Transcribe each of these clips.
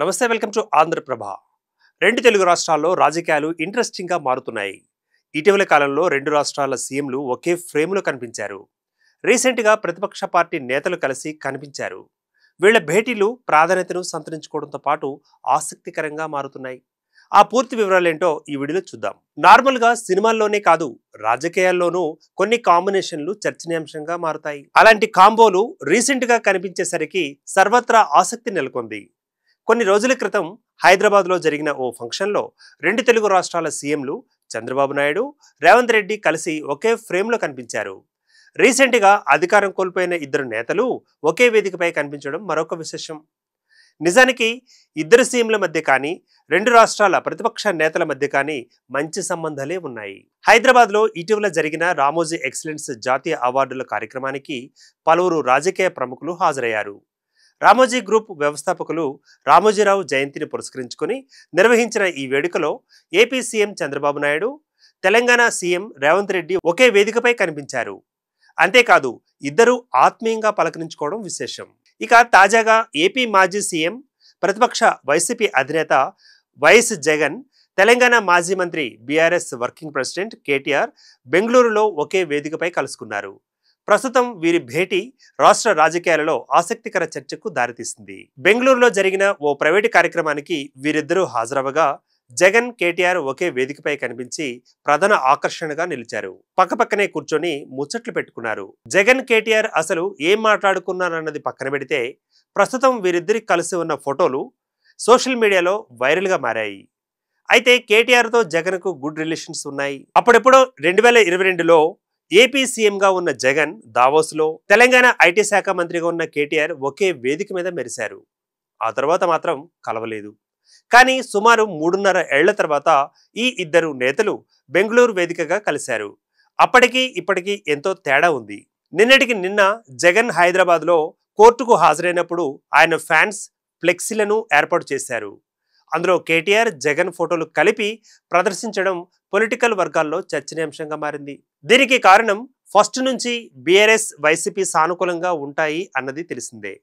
నమస్తే, welcome to Andhraprabha. రెండు తెలుగు రాష్ట్రాల్లో రాజకీయాలు ఇంట్రెస్టింగ్గా మారుతున్నాయి. ఇటీవల కాలంలో రెండు రాష్ట్రాల సీఎంలు ఒకే ఫ్రేమ్లో కనిపించారు. రీసెంట్గా ప్రతిపక్ష పార్టీ నేతలు కలిసి కనిపించారు. వీళ్ల భేటీలు ప్రాధాన్యతను సంతరించుకోవడంతో పాటు ఆసక్తికరంగా మారుతున్నాయి. ఆ పూర్తి వివరాలేంటో ఈ వీడియోలో చూద్దాం. నార్మల్గా సినిమాల్లోనే కాదు, రాజకీయాల్లోనూ కొన్ని కాంబినేషన్లు చర్చనీయాంశంగా మారుతాయి. అలాంటి కాంబోలు రీసెంట్గా కనిపించేసరికి సర్వత్రా ఆసక్తి నెలకొంది. కొన్ని రోజుల క్రితం హైదరాబాద్లో జరిగిన ఓ ఫంక్షన్లో రెండు తెలుగు రాష్ట్రాల సీఎంలు చంద్రబాబు నాయుడు, రేవంత్ రెడ్డి కలిసి ఒకే ఫ్రేమ్లో కనిపించారు. రీసెంట్గా అధికారం కోల్పోయిన ఇద్దరు నేతలు ఒకే వేదికపై కనిపించడం మరొక విశేషం. నిజానికి ఇద్దరు సీఎంల మధ్య కానీ, రెండు రాష్ట్రాల ప్రతిపక్ష నేతల మధ్య కానీ మంచి సంబంధాలే ఉన్నాయి. హైదరాబాద్లో ఇటీవల జరిగిన రామోజీ ఎక్సలెన్స్ జాతీయ అవార్డుల కార్యక్రమానికి పలువురు రాజకీయ ప్రముఖులు హాజరయ్యారు. రామోజీ గ్రూప్ వ్యవస్థాపకులు రామోజీరావు జయంతిని పురస్కరించుకుని నిర్వహించిన ఈ వేడుకలో AP CM Chandrababu Naidu, Telangana CM Revanth Reddy ఒకే వేదికపై కనిపించారు. అంతేకాదు, ఇద్దరు ఆత్మీయంగా పలకరించుకోవడం విశేషం. ఇక తాజాగా ఏపీ మాజీ సీఎం, ప్రతిపక్ష వైసీపీ అధినేత వైఎస్ జగన్, తెలంగాణ మాజీ మంత్రి బీఆర్ఎస్ వర్కింగ్ ప్రెసిడెంట్ కేటీఆర్ బెంగళూరులో ఒకే వేదికపై కలుసుకున్నారు. ప్రస్తుతం వీరి భేటీ రాష్ట్ర రాజకీయాలలో ఆసక్తికర చర్చకు దారితీసింది. బెంగళూరులో జరిగిన ఓ ప్రైవేటు కార్యక్రమానికి వీరిద్దరూ హాజరవగా జగన్, కేటీఆర్ ఒకే వేదికపై కనిపించి ప్రధాన ఆకర్షణగా నిలిచారు. పక్కపక్కనే కూర్చొని ముచ్చట్లు పెట్టుకున్నారు. జగన్, కేటీఆర్ అసలు ఏం మాట్లాడుకున్నారన్నది పక్కన పెడితే ప్రస్తుతం వీరిద్దరికి కలిసి ఉన్న ఫోటోలు సోషల్ మీడియాలో వైరల్గా మారాయి. అయితే కేటీఆర్తో జగన్కు గుడ్ రిలేషన్స్ ఉన్నాయి. అప్పుడెప్పుడో 2022లో ఏపీ సీఎంగా ఉన్న జగన్ దావోస్లో, తెలంగాణ ఐటీ శాఖ మంత్రిగా ఉన్న కేటీఆర్ ఒకే వేదిక మీద మెరిశారు. ఆ తర్వాత మాత్రం కలవలేదు. కానీ సుమారు 3.5 ఏళ్ల తర్వాత ఈ ఇద్దరు నేతలు బెంగళూరు వేదికగా కలిశారు. అప్పటికీ ఇప్పటికీ ఎంతో తేడా ఉంది. నిన్నటికి నిన్న జగన్ హైదరాబాద్లో కోర్టుకు హాజరైనప్పుడు ఆయన ఫ్యాన్స్ ఫ్లెక్సీలను ఏర్పాటు చేశారు. అందులో కేటీఆర్, జగన్ ఫోటోలు కలిపి ప్రదర్శించడం పొలిటికల్ వర్గాల్లో చర్చనీయాంశంగా మారింది. దీనికి కారణం ఫస్ట్ నుంచి బీఆర్ఎస్, వైసీపీ సానుకూలంగా ఉంటాయి అన్నది తెలిసిందే.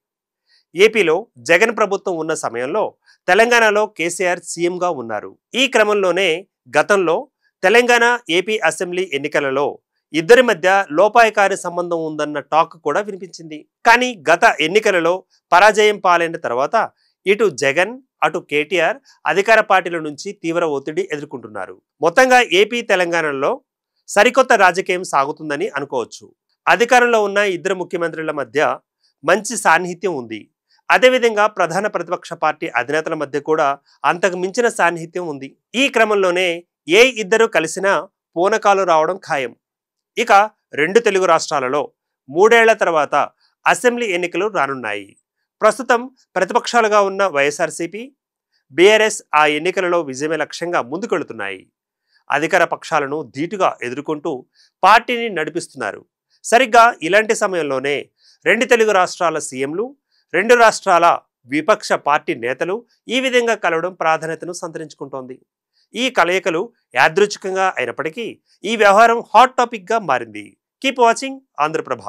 ఏపీలో జగన్ ప్రభుత్వం ఉన్న సమయంలో తెలంగాణలో కేసీఆర్ సీఎంగా ఉన్నారు. ఈ క్రమంలోనే గతంలో తెలంగాణ, ఏపీ అసెంబ్లీ ఎన్నికలలో ఇద్దరి మధ్య లోపాయకారి సంబంధం ఉందన్న టాక్ కూడా వినిపించింది. కానీ గత ఎన్నికలలో పరాజయం పాలైన తర్వాత ఇటు జగన్, అటు కేటీఆర్ అధికార పార్టీల నుంచి తీవ్ర ఒత్తిడి ఎదుర్కొంటున్నారు. మొత్తంగా ఏపీ, తెలంగాణలో సరికొత్త రాజకీయం సాగుతుందని అనుకోవచ్చు. అధికారంలో ఉన్న ఇద్దరు ముఖ్యమంత్రుల మధ్య మంచి సాన్నిహిత్యం ఉంది. అదేవిధంగా ప్రధాన ప్రతిపక్ష పార్టీ అధినేతల మధ్య కూడా అంతకు మించిన సాన్నిహిత్యం ఉంది. ఈ క్రమంలోనే ఏ ఇద్దరు కలిసినా పూనకాలు రావడం ఖాయం. ఇక రెండు తెలుగు రాష్ట్రాలలో 3 ఏళ్ల తర్వాత అసెంబ్లీ ఎన్నికలు రానున్నాయి. ప్రస్తుతం ప్రతిపక్షాలుగా ఉన్న వైఎస్ఆర్సీపీ, బీఆర్ఎస్ ఆ ఎన్నికలలో విజయమే లక్ష్యంగా ముందుకెళ్తున్నాయి. అధికార పక్షాలను ధీటుగా ఎదుర్కొంటూ పార్టీని నడిపిస్తున్నారు. సరిగ్గా ఇలాంటి సమయంలోనే రెండు తెలుగు రాష్ట్రాల సీఎంలు, రెండు రాష్ట్రాల విపక్ష పార్టీ నేతలు ఈ విధంగా కలవడం ప్రాధాన్యతను సంతరించుకుంటోంది. ఈ కలయికలు యాదృచ్ఛికంగా అయినప్పటికీ ఈ వ్యవహారం హాట్ టాపిక్గా మారింది. Keep watching Andhraprabha.